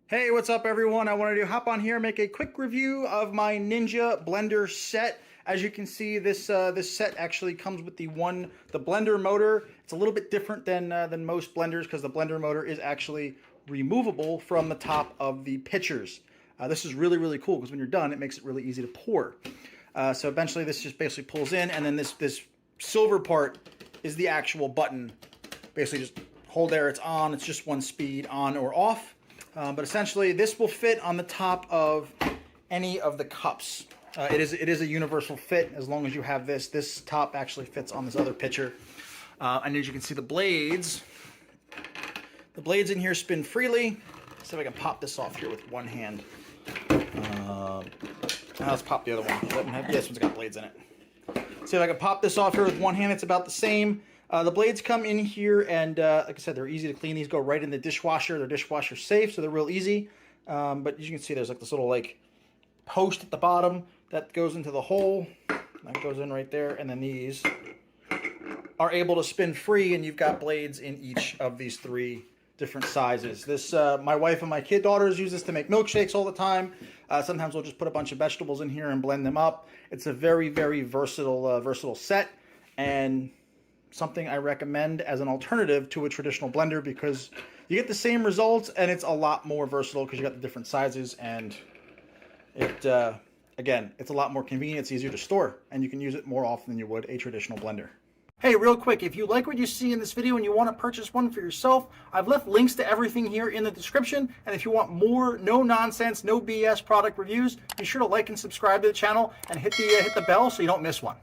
Hey, what's up everyone? I wanted to hop on here and make a quick review of my Ninja blender set. As you can see, this set actually comes with the blender motor. It's a little bit different than most blenders because the blender motor is actually removable from the top of the pitchers. This is really cool because when you're done, it makes it really easy to pour. So eventually this just basically pulls in, and then this silver part is the actual button. Basically just hold there, it's on, it's just one speed, on or off. But essentially, this will fit on the top of any of the cups. It is a universal fit as long as you have this. This top actually fits on this other pitcher. And as you can see, the blades in here spin freely. Let's see if I can pop this off here with one hand. Let's pop the other one. Yeah, this one's got blades in it. See if I can pop this off here with one hand. It's about the same. The blades come in here, and like I said, they're easy to clean. These go right in the dishwasher. They're dishwasher safe, so they're real easy. But as you can see, there's like this little post at the bottom that goes into the hole. That goes in right there, and then these are able to spin free, and you've got blades in each of these three different sizes. This, my wife and my daughters use this to make milkshakes all the time. Sometimes we'll just put a bunch of vegetables in here and blend them up. It's a very versatile set, and something I recommend as an alternative to a traditional blender because you get the same results and it's a lot more versatile because you got the different sizes, and it again, it's a lot more convenient. It's easier to store, and you can use it more often than you would a traditional blender. Hey, real quick, if you like what you see in this video and you want to purchase one for yourself, I've left links to everything here in the description. And if you want more no-nonsense, no BS product reviews, be sure to like and subscribe to the channel and hit the bell so you don't miss one.